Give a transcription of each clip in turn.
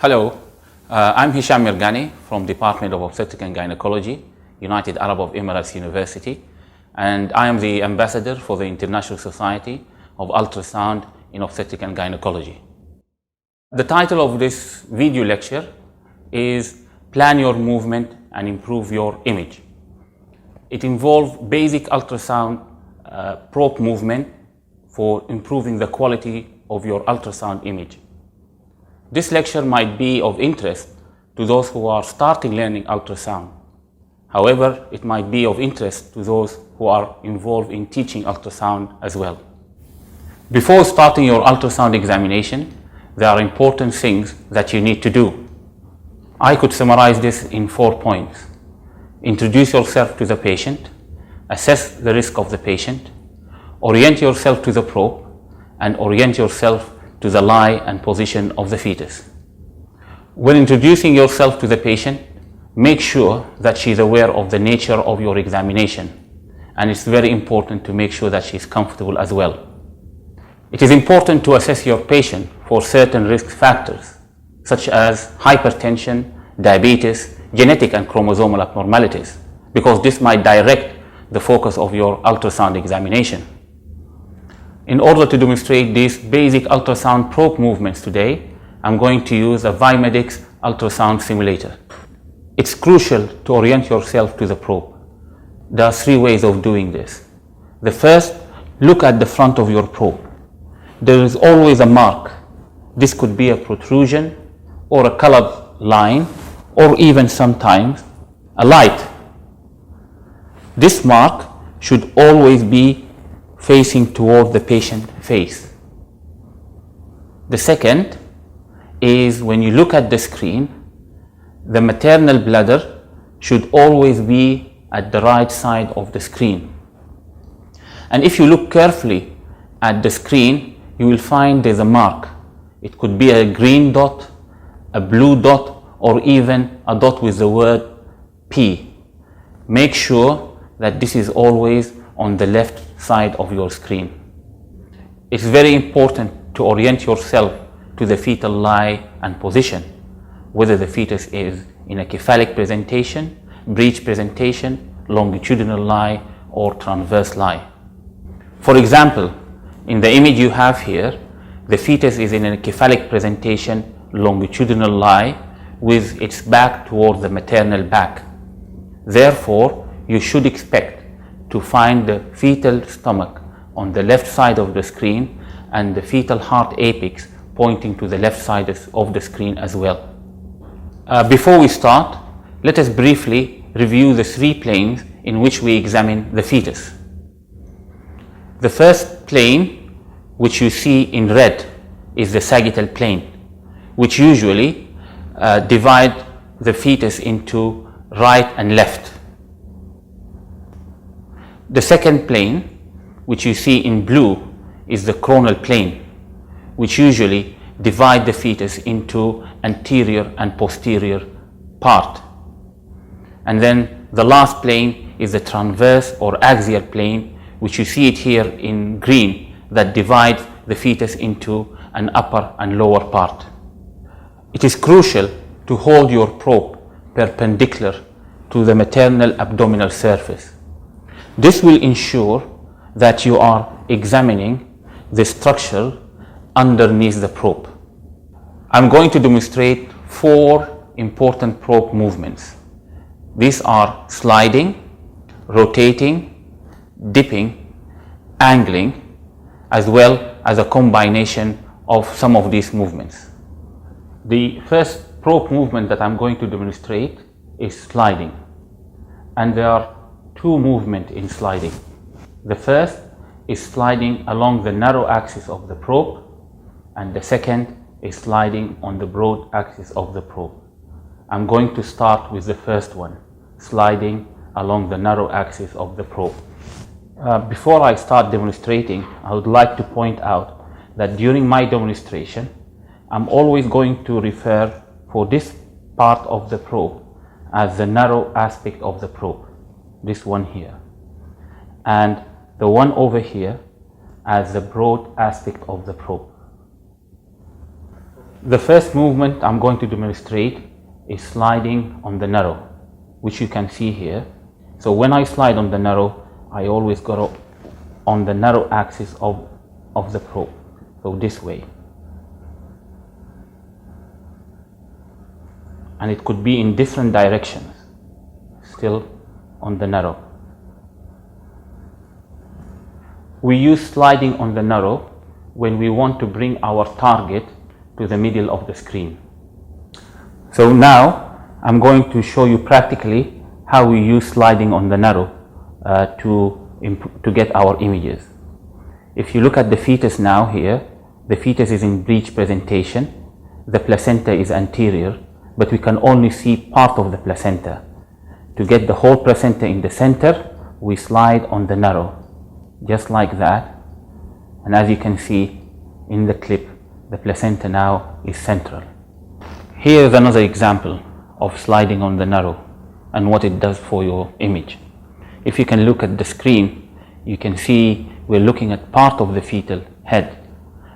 Hello, I'm Hisham Mirghani from Department of Obstetrics and Gynecology, United Arab Emirates University, and I am the ambassador for the International Society of Ultrasound in Obstetrics and Gynecology. The title of this video lecture is Plan Your Movement and Improve Your Image. It involves basic ultrasound probe movement for improving the quality of your ultrasound image. This lecture might be of interest to those who are starting learning ultrasound. However, it might be of interest to those who are involved in teaching ultrasound as well. Before starting your ultrasound examination, there are important things that you need to do. I could summarize this in 4 points. Introduce yourself to the patient, assess the risk of the patient, orient yourself to the probe, and orient yourself to the lie and position of the fetus. When introducing yourself to the patient, make sure that she is aware of the nature of your examination, and it's very important to make sure that she is comfortable as well. It is important to assess your patient for certain risk factors, such as hypertension, diabetes, genetic and chromosomal abnormalities, because this might direct the focus of your ultrasound examination. In order to demonstrate these basic ultrasound probe movements today, I'm going to use a Vimedix ultrasound simulator. It's crucial to orient yourself to the probe. There are 3 ways of doing this. The first, look at the front of your probe. There is always a mark. This could be a protrusion or a colored line or even sometimes a light. This mark should always be facing toward the patient face. The second is when you look at the screen, the maternal bladder should always be at the right side of the screen. And if you look carefully at the screen, you will find there's a mark. It could be a green dot, a blue dot, or even a dot with the word P. Make sure that this is always on the left side of your screen. It's very important to orient yourself to the fetal lie and position, whether the fetus is in a cephalic presentation, breech presentation, longitudinal lie, or transverse lie. For example, in the image you have here, the fetus is in a cephalic presentation, longitudinal lie, with its back toward the maternal back. Therefore, you should expect to find the fetal stomach on the left side of the screen and the fetal heart apex pointing to the left side of the screen as well. Before we start, let us briefly review the 3 planes in which we examine the fetus. The first plane, which you see in red, is the sagittal plane, which usually divide the fetus into right and left. The second plane, which you see in blue, is the coronal plane, which usually divide the fetus into anterior and posterior part. And then the last plane is the transverse or axial plane, which you see it here in green, that divides the fetus into an upper and lower part. It is crucial to hold your probe perpendicular to the maternal abdominal surface. This will ensure that you are examining the structure underneath the probe. I'm going to demonstrate 4 important probe movements. These are sliding, rotating, dipping, angling, as well as a combination of some of these movements. The first probe movement that I'm going to demonstrate is sliding, and there are 2 movements in sliding. The first is sliding along the narrow axis of the probe, and the second is sliding on the broad axis of the probe. I'm going to start with the first one, sliding along the narrow axis of the probe. Before I start demonstrating, I would like to point out that during my demonstration, I'm always going to refer for this part of the probe as the narrow aspect of the probe, this one here, and the one over here as the broad aspect of the probe. The first movement I'm going to demonstrate is sliding on the narrow, which you can see here. So when I slide on the narrow, I always go on the narrow axis of the probe, so this way. And it could be in different directions, still on the narrow. We use sliding on the narrow when we want to bring our target to the middle of the screen. So now I'm going to show you practically how we use sliding on the narrow to get our images. If you look at the fetus now here, the fetus is in breech presentation, the placenta is anterior, but we can only see part of the placenta. To get the whole placenta in the center, we slide on the narrow, just like that. And as you can see in the clip, the placenta now is central. Here is another example of sliding on the narrow and what it does for your image. If you can look at the screen, you can see we're looking at part of the fetal head,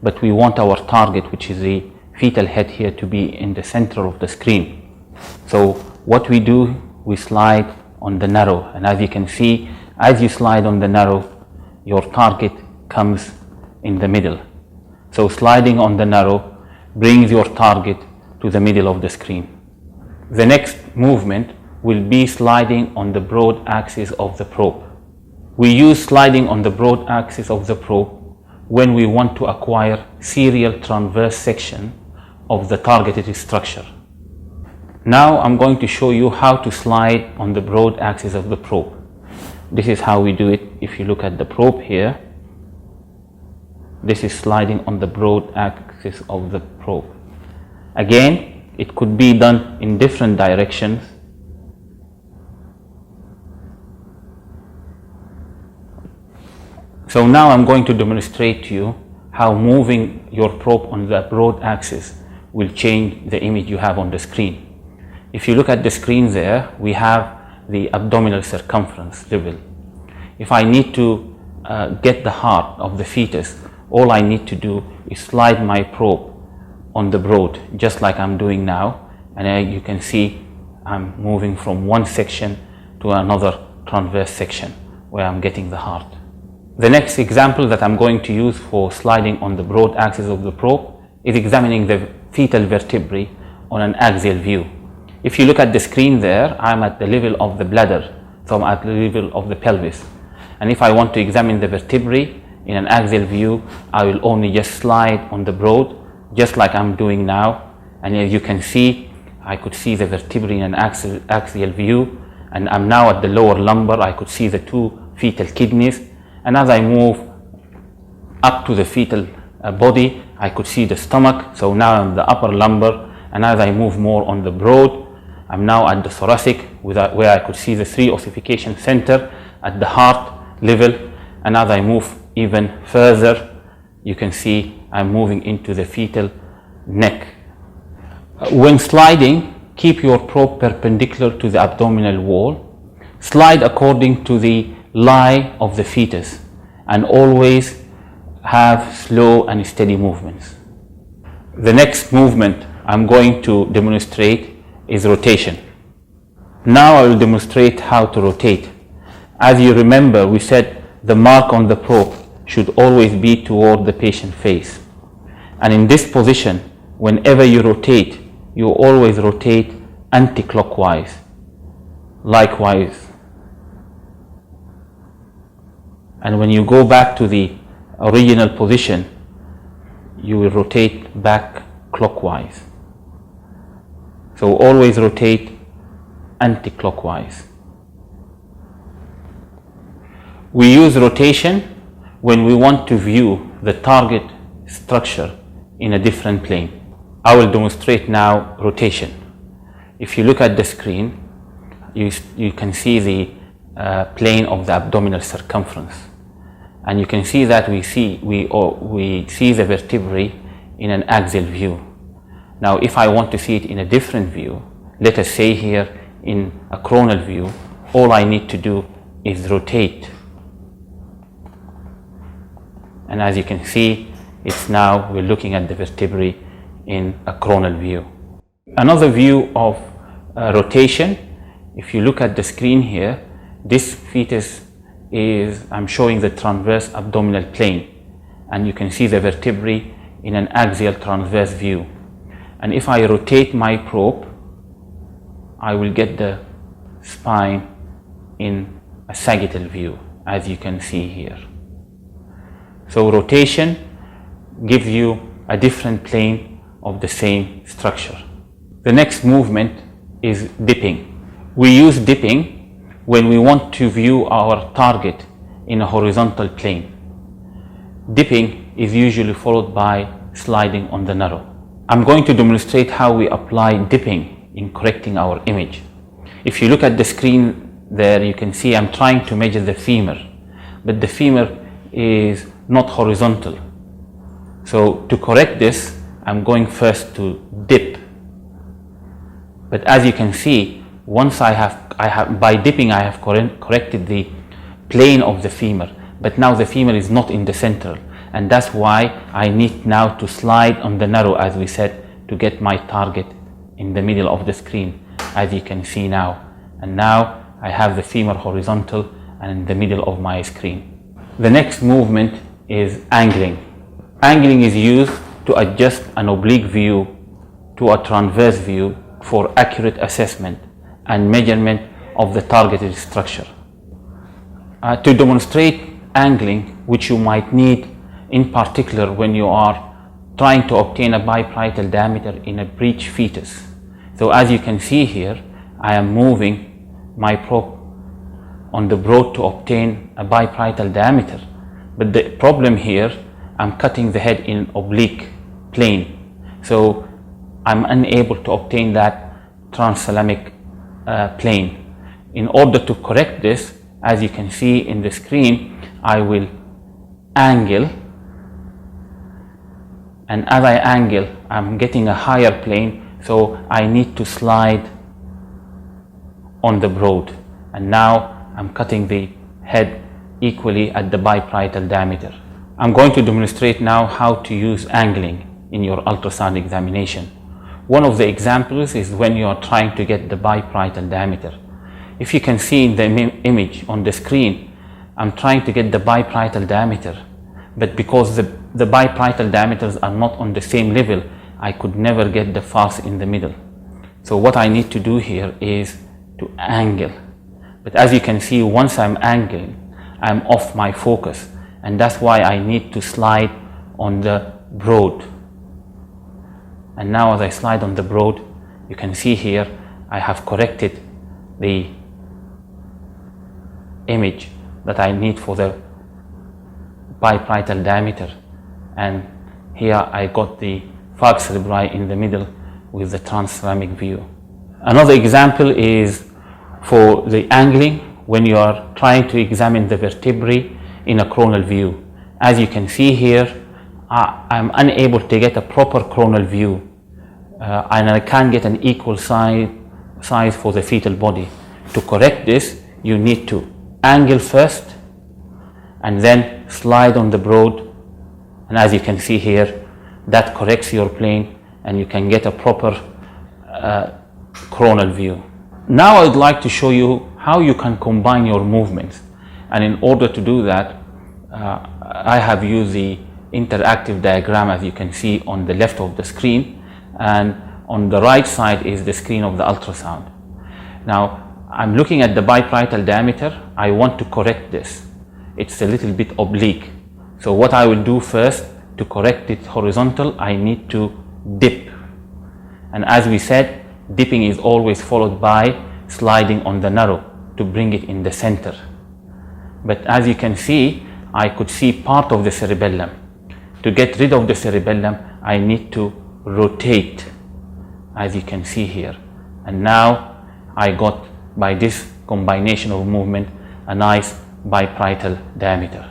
but we want our target, which is the fetal head here, to be in the center of the screen. So what we do, we slide on the narrow, and as you can see, as you slide on the narrow, your target comes in the middle. So sliding on the narrow brings your target to the middle of the screen. The next movement will be sliding on the broad axis of the probe. We use sliding on the broad axis of the probe when we want to acquire serial transverse section of the targeted structure. Now I'm going to show you how to slide on the broad axis of the probe. This is how we do it. If you look at the probe here, this is sliding on the broad axis of the probe. Again, it could be done in different directions. So now I'm going to demonstrate to you how moving your probe on the broad axis will change the image you have on the screen. If you look at the screen there, we have the abdominal circumference level. If I need to get the heart of the fetus, all I need to do is slide my probe on the broad, just like I'm doing now, and you can see I'm moving from one section to another transverse section where I'm getting the heart. The next example that I'm going to use for sliding on the broad axis of the probe is examining the fetal vertebrae on an axial view. If you look at the screen there, I'm at the level of the bladder, so I'm at the level of the pelvis. And if I want to examine the vertebrae in an axial view, I will only just slide on the broad, just like I'm doing now. And as you can see, I could see the vertebrae in an axial view, and I'm now at the lower lumbar. I could see the two fetal kidneys, and as I move up to the fetal body, I could see the stomach. So now I'm the upper lumbar, and as I move more on the broad, I'm now at the thoracic, where I could see the three ossification center at the heart level. And as I move even further, you can see I'm moving into the fetal neck. When sliding, keep your probe perpendicular to the abdominal wall. Slide according to the lie of the fetus, and always have slow and steady movements. The next movement I'm going to demonstrate is rotation. Now I will demonstrate how to rotate. As you remember, we said the mark on the probe should always be toward the patient face. And in this position, whenever you rotate, you always rotate anti-clockwise. Likewise. And when you go back to the original position, you will rotate back clockwise. So always rotate anti-clockwise. We use rotation when we want to view the target structure in a different plane. I will demonstrate now rotation. If you look at the screen, you can see the plane of the abdominal circumference, and you can see that we see the vertebrae in an axial view. Now if I want to see it in a different view, let us say here in a coronal view, all I need to do is rotate, and as you can see, it's now we're looking at the vertebrae in a coronal view. Another view of rotation, if you look at the screen here, this fetus is, I'm showing the transverse abdominal plane, and you can see the vertebrae in an axial transverse view. And if I rotate my probe, I will get the spine in a sagittal view, as you can see here. So rotation gives you a different plane of the same structure. The next movement is dipping. We use dipping when we want to view our target in a horizontal plane. Dipping is usually followed by sliding on the narrow. I'm going to demonstrate how we apply dipping in correcting our image. If you look at the screen there, you can see I'm trying to measure the femur, but the femur is not horizontal. So to correct this, I'm going first to dip. But as you can see, once by dipping I have corrected the plane of the femur, but now the femur is not in the center, and that's why I need now to slide on the narrow, as we said, to get my target in the middle of the screen, as you can see now. And now I have the femur horizontal and in the middle of my screen. The next movement is angling. Angling is used to adjust an oblique view to a transverse view for accurate assessment and measurement of the targeted structure. To demonstrate angling, which you might need in particular when you are trying to obtain a biparietal diameter in a breech fetus. So as you can see here, I am moving my probe on the broad to obtain a biparietal diameter. But the problem here, I'm cutting the head in oblique plane. So I'm unable to obtain that transthalamic plane. In order to correct this, as you can see in the screen, I will angle, and as I angle, I'm getting a higher plane, so I need to slide on the broad, and now I'm cutting the head equally at the biparietal diameter. I'm going to demonstrate now how to use angling in your ultrasound examination. One of the examples is when you are trying to get the biparietal diameter. If you can see in the image on the screen, I'm trying to get the biparietal diameter, but because the biparietal diameters are not on the same level, I could never get the farce in the middle. So what I need to do here is to angle. But as you can see, once I'm angling, I'm off my focus, and that's why I need to slide on the broad. And now as I slide on the broad, you can see here I have corrected the image that I need for the biparietal diameter, and here I got the falx cerebri in the middle with the transthalamic view. Another example is for the angling when you are trying to examine the vertebrae in a coronal view. As you can see here, I'm unable to get a proper coronal view, and I can't get an equal size for the fetal body. To correct this, you need to angle first and then slide on the broad, and as you can see here, that corrects your plane and you can get a proper coronal view. Now I'd like to show you how you can combine your movements, and in order to do that, I have used the interactive diagram, as you can see on the left of the screen, and on the right side is the screen of the ultrasound. Now I'm looking at the biparietal diameter. I want to correct this. It's a little bit oblique. So what I will do first to correct it horizontal, I need to dip. And as we said, dipping is always followed by sliding on the narrow to bring it in the center. But as you can see, I could see part of the cerebellum. To get rid of the cerebellum, I need to rotate, as you can see here. And now I got, by this combination of movement, a nice biparietal diameter.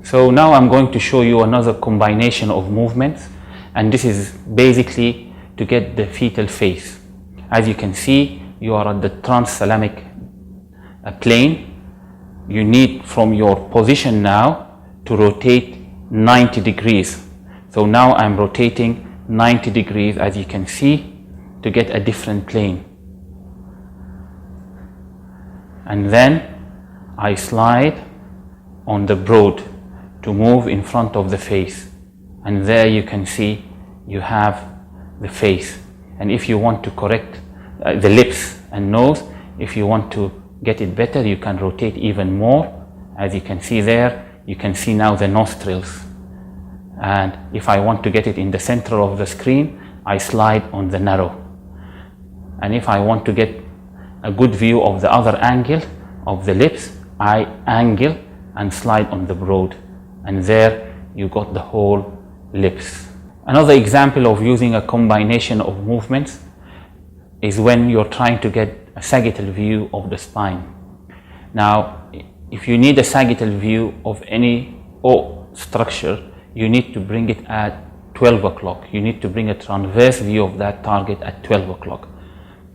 So now I'm going to show you another combination of movements, and this is basically to get the fetal face. As you can see, you are at the transthalamic plane. You need, from your position now, to rotate 90 degrees. So now I'm rotating 90 degrees, as you can see, to get a different plane. And then I slide on the broad to move in front of the face. And there you can see you have the face. And if you want to correct the lips and nose, if you want to get it better, you can rotate even more. As you can see there, you can see now the nostrils. And if I want to get it in the center of the screen, I slide on the narrow. And if I want to get a good view of the other angle of the lips, I angle and slide on the broad. And there you got the whole lips. Another example of using a combination of movements is when you're trying to get a sagittal view of the spine. Now, if you need a sagittal view of any structure, you need to bring it at 12 o'clock. You need to bring a transverse view of that target at 12 o'clock.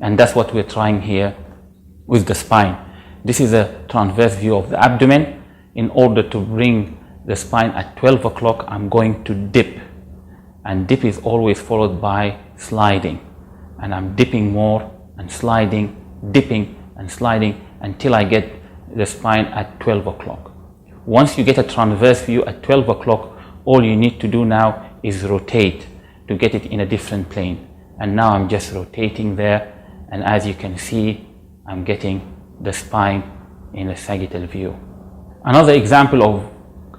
And that's what we're trying here with the spine. This is a transverse view of the abdomen. In order to bring the spine at 12 o'clock, I'm going to dip. And dip is always followed by sliding. And I'm dipping more and sliding, dipping and sliding until I get the spine at 12 o'clock. Once you get a transverse view at 12 o'clock, all you need to do now is rotate to get it in a different plane. And now I'm just rotating there, and as you can see, I'm getting the spine in a sagittal view. Another example of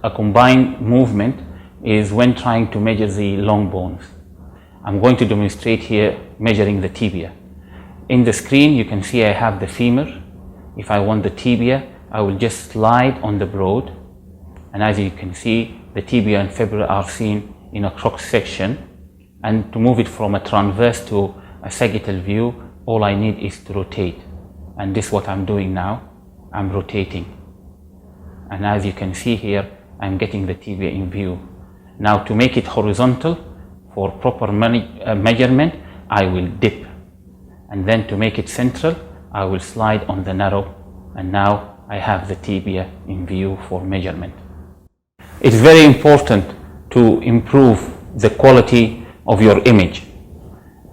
a combined movement is when trying to measure the long bones. I'm going to demonstrate here measuring the tibia. In the screen you can see I have the femur. If I want the tibia, I will just slide on the broad, and as you can see, the tibia and fibula are seen in a cross section. And to move it from a transverse to a sagittal view, all I need is to rotate. And this is what I'm doing now. I'm rotating. And as you can see here, I'm getting the tibia in view. Now to make it horizontal for proper measurement, I will dip. And then to make it central, I will slide on the narrow. And now I have the tibia in view for measurement. It's very important to improve the quality of your image.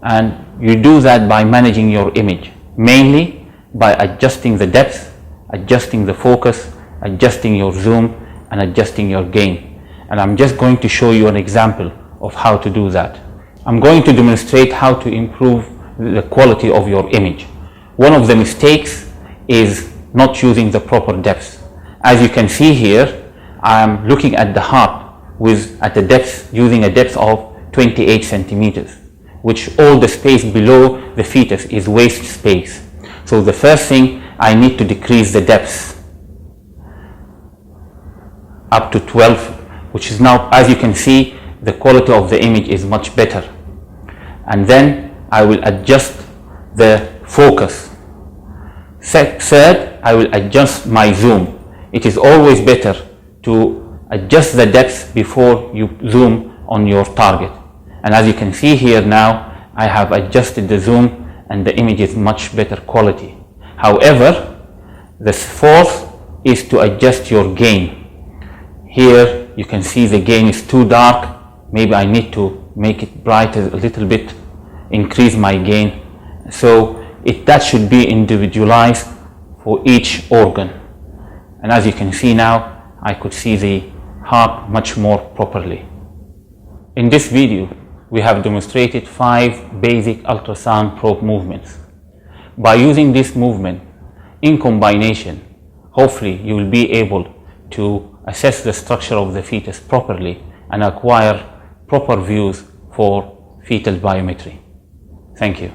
And you do that by managing your image, mainly by adjusting the depth, adjusting the focus, adjusting your zoom, and adjusting your gain. And I'm just going to show you an example of how to do that. I'm going to demonstrate how to improve the quality of your image. One of the mistakes is not using the proper depth. As you can see here, I'm looking at the heart at the depth, using a depth of 28 centimeters, which all the space below the fetus is waist space. So the first thing, I need to decrease the depth up to 12, which is now, as you can see, the quality of the image is much better. And then I will adjust the focus. Third, I will adjust my zoom. It is always better to adjust the depth before you zoom on your target. And as you can see here now, I have adjusted the zoom and the image is much better quality. However, the fourth is to adjust your gain. Here you can see the gain is too dark. Maybe I need to make it brighter a little bit, increase my gain. So that should be individualized for each organ. And as you can see now, I could see the heart much more properly. In this video, we have demonstrated 5 basic ultrasound probe movements. By using this movement in combination, hopefully you will be able to assess the structure of the fetus properly and acquire proper views for fetal biometry. Thank you.